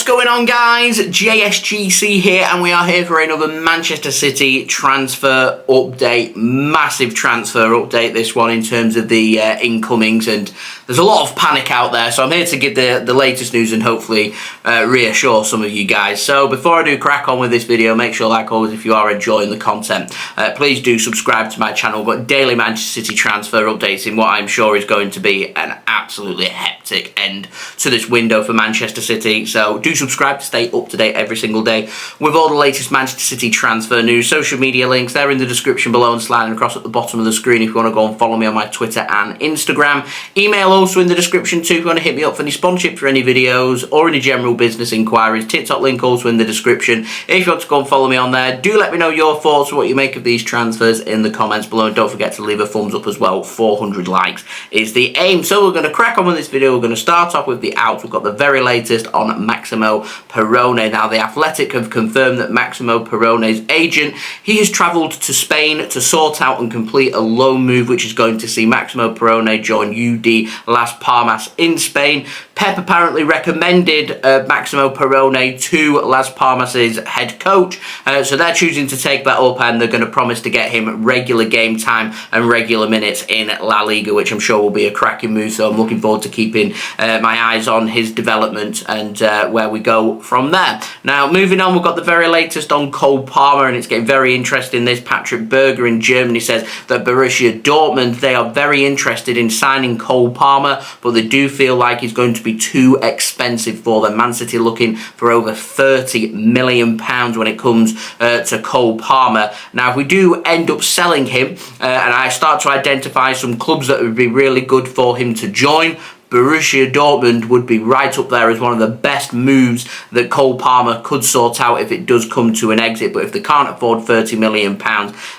going on, guys? JSGC here, and we are here for another Manchester City transfer update. Massive transfer update, this one, in terms of the incomings, and there's a lot of panic out there, so I'm here to give the latest news and hopefully reassure some of you guys. So before I do crack on with this video, make sure, like always, if you are enjoying the content, please do subscribe to my channel. We've got daily Manchester City transfer updates in what I'm sure is going to be an absolutely hectic end to this window for Manchester City. So do subscribe to stay up to date every single day with all the latest Manchester City transfer news. Social media links, they're in the description below and sliding across at the bottom of the screen if you want to go and follow me on my Twitter and Instagram. Email also in the description too if you want to hit me up for any sponsorship for any videos or any general business inquiries. TikTok link also in the description if you want to go and follow me on there. Do let me know your thoughts, what you make of these transfers in the comments below, and don't forget to leave a thumbs up as well. 400 likes is the aim. So we're going to crack on with this video. We're going to start off with the outs. We've got the very latest on Maximo Perrone. Now, The Athletic have confirmed that Maximo Perrone's agent, he has travelled to Spain to sort out and complete a loan move, which is going to see Maximo Perrone join UD Las Palmas in Spain. Pep apparently recommended Maximo Perrone to Las Palmas' head coach, so they're choosing to take that up, and they're going to promise to get him regular game time and regular minutes in La Liga, which I'm sure will be a cracking move. So I'm looking forward to keeping my eyes on his development and where we go from there. Now, moving on, we've got the very latest on Cole Palmer, and it's getting very interesting. This Patrick Berger in Germany says that Borussia Dortmund, they are very interested in signing Cole Palmer, but they do feel like he's going to be too expensive for them. Man City looking for over £30 million when it comes to Cole Palmer. Now, if we do end up selling him, and I start to identify some clubs that would be really good for him to join, Borussia Dortmund would be right up there as one of the best moves that Cole Palmer could sort out if it does come to an exit. But if they can't afford £30 million,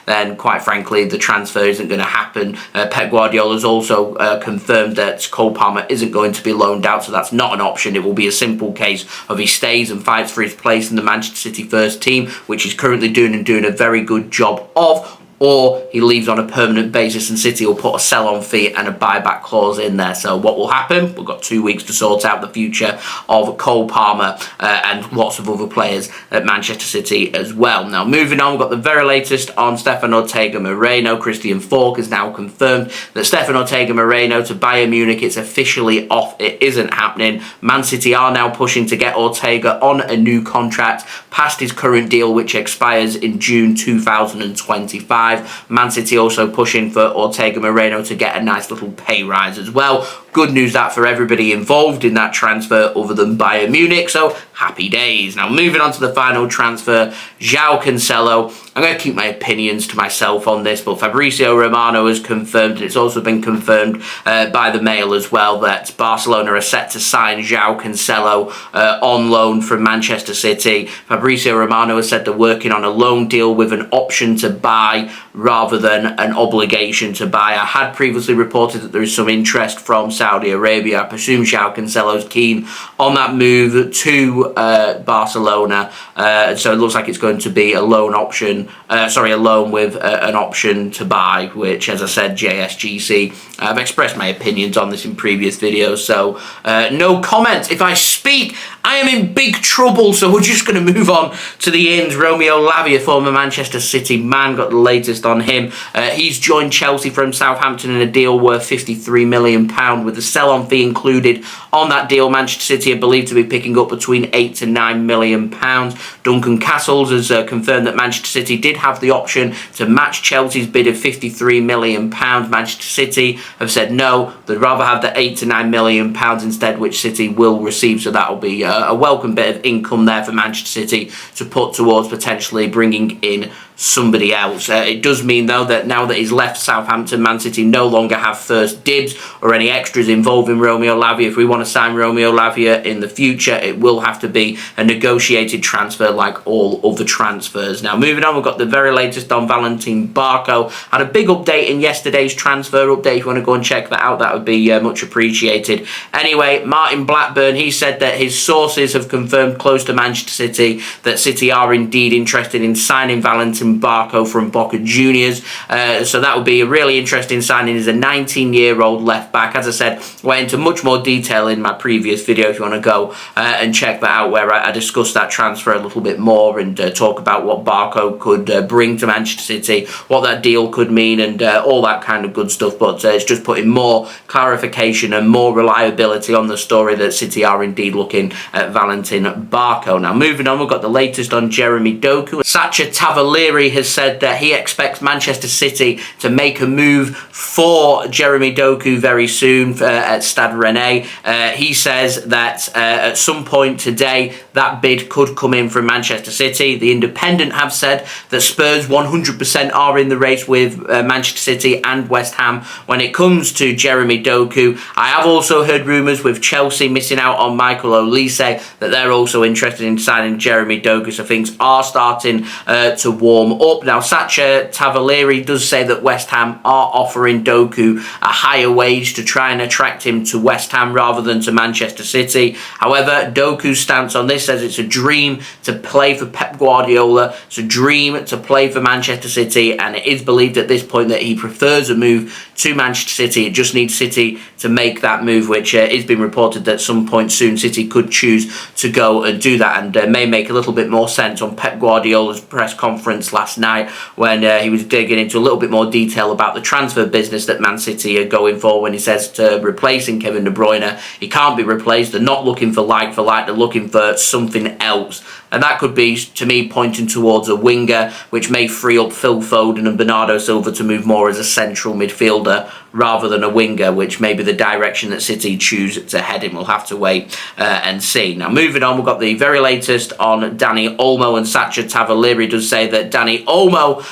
then quite frankly, the transfer isn't going to happen. Pep Guardiola has also confirmed that Cole Palmer isn't going to be loaned out, so that's not an option. It will be a simple case of he stays and fights for his place in the Manchester City first team, which he's currently doing a very good job of, or he leaves on a permanent basis and City will put a sell-on fee and a buyback clause in there. So what will happen? We've got 2 weeks to sort out the future of Cole Palmer and lots of other players at Manchester City as well. Now, moving on, we've got the very latest on Stefan Ortega Moreno. Christian Falk has now confirmed that Stefan Ortega Moreno to Bayern Munich, it's officially off. It isn't happening. Man City are now pushing to get Ortega on a new contract past his current deal, which expires in June 2025. Man City also pushing for Ortega Moreno to get a nice little pay rise as well. Good news that for everybody involved in that transfer other than Bayern Munich, so happy days. Now, moving on to the final transfer, Joao Cancelo. I'm going to keep my opinions to myself on this, but Fabrizio Romano has confirmed, and it's also been confirmed by the Mail as well, that Barcelona are set to sign Joao Cancelo on loan from Manchester City. Fabrizio Romano has said they're working on a loan deal with an option to buy rather than an obligation to buy. I had previously reported that there is some interest from Saudi Arabia. I presume Joao Cancelo's keen on that move to Barcelona, so it looks like it's going to be a loan option. A loan with an option to buy, which, as I said, JSGC. I've expressed my opinions on this in previous videos, so no comments. If I speak, I am in big trouble, so we're just going to move on to the ins. Romeo Lavia, former Manchester City man, got the latest on him. He's joined Chelsea from Southampton in a deal worth £53 million, with a sell-on fee included on that deal. Manchester City are believed to be picking up between £8 to £9 million. Duncan Castles has confirmed that Manchester City did have the option to match Chelsea's bid of £53 million. Manchester City have said no, they'd rather have the £8 to £9 million instead, which City will receive, so that'll be a welcome bit of income there for Manchester City to put towards potentially bringing in somebody else. It does mean, though, that now that he's left Southampton, Man City no longer have first dibs or any extras involving Romeo Lavia. If we want to sign Romeo Lavia in the future, it will have to be a negotiated transfer like all other transfers. Now, moving on, we've got the very latest on Valentin Barco. Had a big update in yesterday's transfer update. If you want to go and check that out, that would be much appreciated. Anyway, Martin Blackburn, he said that his sources have confirmed close to Manchester City that City are indeed interested in signing Valentin Valentin Barco from Boca Juniors. So that would be a really interesting signing. He's a 19-year-old left back. As I said, went into much more detail in my previous video if you want to go and check that out, where I discussed that transfer a little bit more and talk about what Barco could bring to Manchester City, what that deal could mean, and all that kind of good stuff. But it's just putting more clarification and more reliability on the story that City are indeed looking at Valentin Barco. Now, moving on, we've got the latest on Jeremy Doku. Sacha Tavolieri has said that he expects Manchester City to make a move for Jeremy Doku very soon at Stade Rennais. He says that at some point today that bid could come in from Manchester City. The Independent have said that Spurs 100% are in the race with Manchester City and West Ham when it comes to Jeremy Doku. I have also heard rumours with Chelsea missing out on Michael Olise that they're also interested in signing Jeremy Doku, so things are starting to warm up. Now, Sacha Tavolieri does say that West Ham are offering Doku a higher wage to try and attract him to West Ham rather than to Manchester City. However, Doku's stance on this says it's a dream to play for Pep Guardiola, it's a dream to play for Manchester City, and it is believed at this point that he prefers a move to Manchester City. It just needs City to make that move, which is being reported that at some point soon City could choose to go and do that, and may make a little bit more sense on Pep Guardiola's press conference last night when he was digging into a little bit more detail about the transfer business that Man City are going for, when he says to replacing Kevin De Bruyne, he can't be replaced. They're not looking for like, they're looking for something else. And that could be, to me, pointing towards a winger, which may free up Phil Foden and Bernardo Silva to move more as a central midfielder rather than a winger, which may be the direction that City choose to head in. We'll have to wait and see. Now, moving on, we've got the very latest on Dani Olmo, and Sacha Tavolieri does say that Dani Olmo,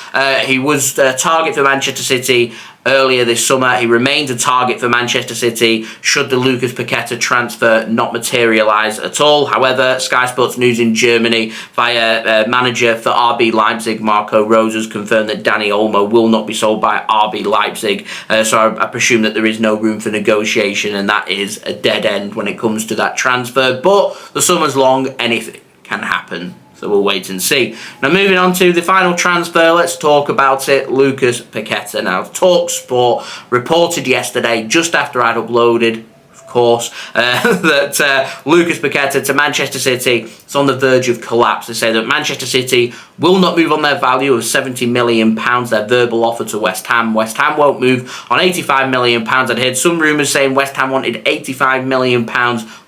he was a target for Manchester City earlier this summer. He remains a target for Manchester City should the Lucas Paqueta transfer not materialise at all. However, Sky Sports News in Germany via manager for RB Leipzig, Marco Rose, has confirmed that Dani Olmo will not be sold by RB Leipzig. So I presume that there is no room for negotiation, and that is a dead end when it comes to that transfer. But the summer's long, anything can happen. So we'll wait and see. Now, moving on to the final transfer, let's talk about it. Lucas Paqueta. Now, TalkSport reported yesterday, just after I'd uploaded, of course, that Lucas Paqueta to Manchester City is on the verge of collapse. They say that Manchester City will not move on their value of £70 million, their verbal offer to West Ham. West Ham won't move on £85 million. I'd heard some rumours saying West Ham wanted £85 million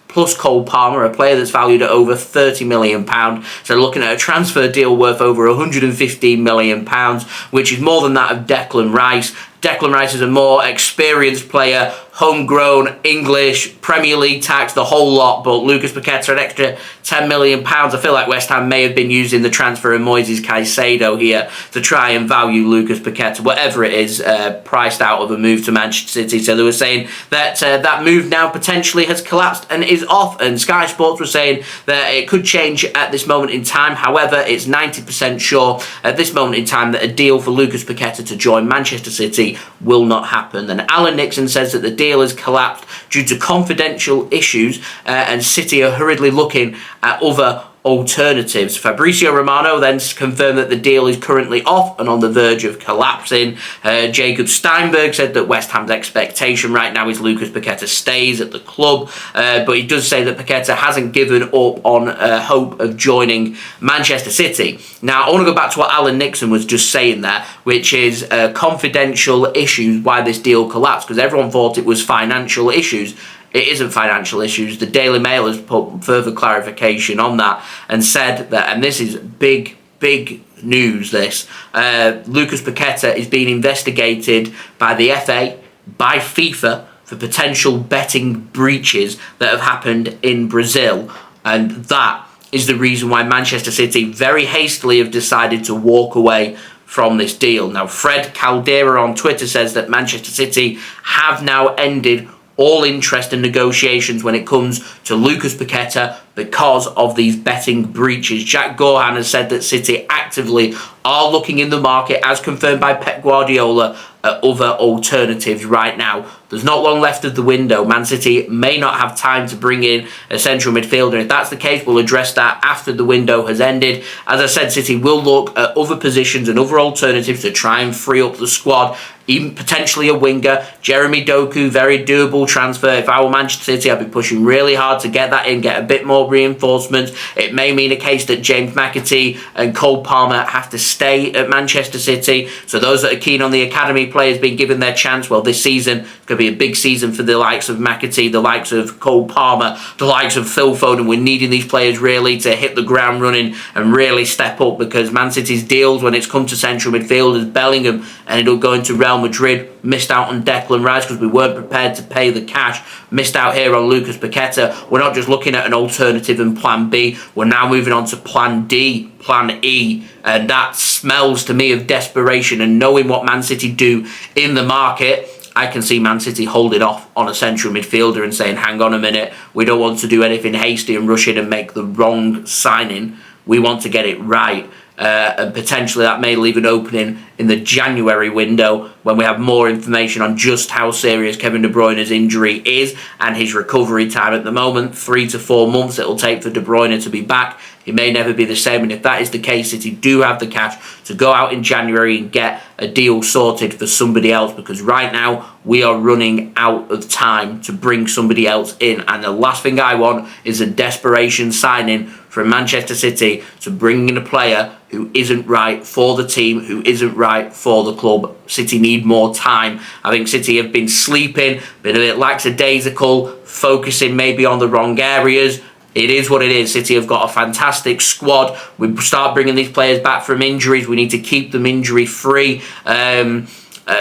plus Cole Palmer, a player that's valued at over £30 million. So looking at a transfer deal worth over £115 million, which is more than that of Declan Rice. Declan Rice is a more experienced player, homegrown, English, Premier League tax, the whole lot. But Lucas Paqueta, an extra £10 million. I feel like West Ham may have been using the transfer of Moises Caicedo here to try and value Lucas Paqueta, whatever it is, priced out of a move to Manchester City. So they were saying that that move now potentially has collapsed and is off. And Sky Sports were saying that it could change at this moment in time. However, it's 90% sure at this moment in time that a deal for Lucas Paqueta to join Manchester City will not happen. And Alan Nixon says that the deal has collapsed due to confidential issues, and City are hurriedly looking at other alternatives. Fabrizio Romano then confirmed that the deal is currently off and on the verge of collapsing. Jacob Steinberg said that West Ham's expectation right now is Lucas Paqueta stays at the club, but he does say that Paqueta hasn't given up on hope of joining Manchester City. Now, I want to go back to what Alan Nixon was just saying there, which is confidential issues why this deal collapsed, because everyone thought it was financial issues. It isn't financial issues. The Daily Mail has put further clarification on that and said that, and this is big news, this, Lucas Paqueta is being investigated by the FA, by FIFA, for potential betting breaches that have happened in Brazil. And that is the reason why Manchester City very hastily have decided to walk away from this deal. Now, Fred Caldeira on Twitter says that Manchester City have now ended all interest and negotiations when it comes to Lucas Paqueta because of these betting breaches. Jack Gaughan has said that City actively are looking in the market, as confirmed by Pep Guardiola, at other alternatives right now. There's not long left of the window. Man City may not have time to bring in a central midfielder. If that's the case, we'll address that after the window has ended. As I said, City will look at other positions and other alternatives to try and free up the squad. Even potentially a winger. Jeremy Doku, very doable transfer. If I were Manchester City, I'd be pushing really hard to get that in, get a bit more reinforcements. It may mean a case that James McAtee and Cole Palmer have to stay at Manchester City. So those that are keen on the academy players being given their chance, well, this season could be a big season for the likes of McAtee, the likes of Cole Palmer, the likes of Phil Foden. We're needing these players really to hit the ground running and really step up, because Man City's deals when it's come to central midfielders, Bellingham ended up going to Real Madrid, missed out on Declan Rice because we weren't prepared to pay the cash, missed out here on Lucas Paqueta. We're not just looking at an alternative and plan B, we're now moving on to plan D, plan E, and that smells to me of desperation. And knowing what Man City do in the market, I can see Man City holding off on a central midfielder and saying, hang on a minute, we don't want to do anything hasty and rush in and make the wrong signing. We want to get it right. And potentially that may leave an opening in the January window when we have more information on just how serious Kevin De Bruyne's injury is and his recovery time. At the moment, 3 to 4 months it'll take for De Bruyne to be back. He may never be the same, and if that is the case, City do have the cash to go out in January and get a deal sorted for somebody else, because right now we are running out of time to bring somebody else in. And the last thing I want is a desperation signing from Manchester City to bring in a player who isn't right for the team, who isn't right for the club. City need more time. I think City have been sleeping, been a bit lackadaisical, focusing maybe on the wrong areas. It is what it is. City have got a fantastic squad. We start bringing these players back from injuries. We need to keep them injury free.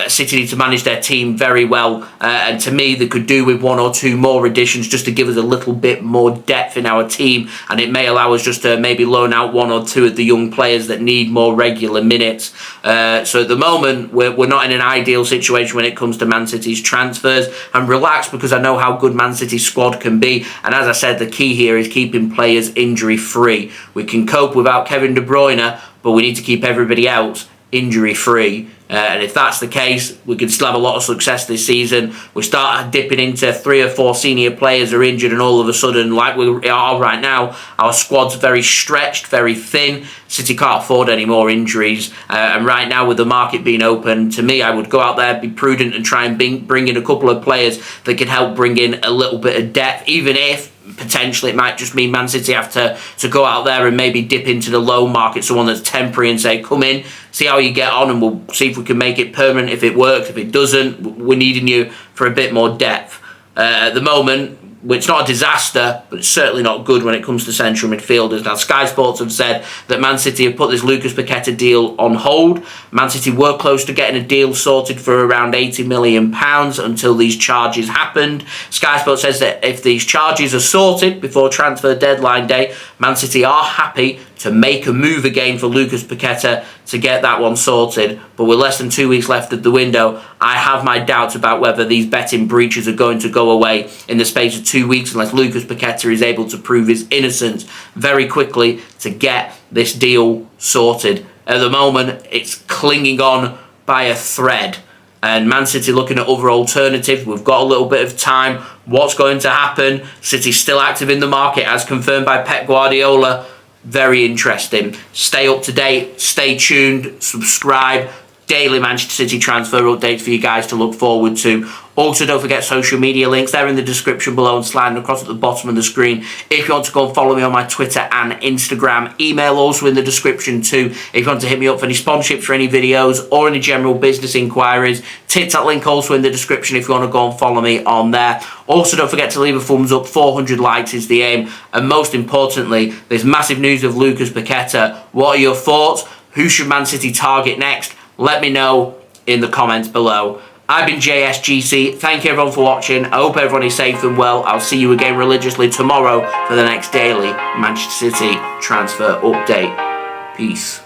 City need to manage their team very well, and to me they could do with 1 or 2 more additions just to give us a little bit more depth in our team, and it may allow us just to maybe loan out 1 or 2 of the young players that need more regular minutes. So at the moment we're not in an ideal situation when it comes to Man City's transfers. I'm relaxed because I know how good Man City's squad can be, and as I said, the key here is keeping players injury free. We can cope without Kevin De Bruyne, but we need to keep everybody else injury free. And if that's the case, we can still have a lot of success this season. We start dipping into 3 or 4 senior players are injured, and all of a sudden, like we are right now, our squad's very stretched, very thin. City can't afford any more injuries. And right now, with the market being open, to me, I would go out there, be prudent, and try and bring in a couple of players that can help bring in a little bit of depth, even if potentially it might just mean Man City have to go out there and maybe dip into the loan market, someone that's temporary, and say, come in, see how you get on, and we'll see if we can make it permanent. If it works, if it doesn't, we're needing you for a bit more depth. At the moment, it's not a disaster, but it's certainly not good when it comes to central midfielders. Now, Sky Sports have said that Man City have put this Lucas Paqueta deal on hold. Man City were close to getting a deal sorted for around £80 million until these charges happened. Sky Sports says that if these charges are sorted before transfer deadline day, Man City are happy to make a move again for Lucas Paqueta to get that one sorted. But with less than 2 weeks left of the window, I have my doubts about whether these betting breaches are going to go away in the space of 2 weeks unless Lucas Paqueta is able to prove his innocence very quickly to get this deal sorted. At the moment, it's clinging on by a thread. And Man City looking at other alternatives. We've got a little bit of time. What's going to happen? City's still active in the market, as confirmed by Pep Guardiola. Very interesting. Stay up to date, stay tuned, subscribe. Daily Manchester City transfer updates for you guys to look forward to. Also, don't forget social media links. They're in the description below and sliding across at the bottom of the screen. If you want to go and follow me on my Twitter and Instagram, email also in the description too. If you want to hit me up for any sponsorships for any videos or any general business inquiries, hit that link also in the description if you want to go and follow me on there. Also, don't forget to leave a thumbs up. 400 likes is the aim. And most importantly, there's massive news of Lucas Paqueta. What are your thoughts? Who should Man City target next? Let me know in the comments below. I've been JSGC. Thank you everyone for watching. I hope everyone is safe and well. I'll see you again religiously tomorrow for the next daily Manchester City transfer update. Peace.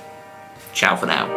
Ciao for now.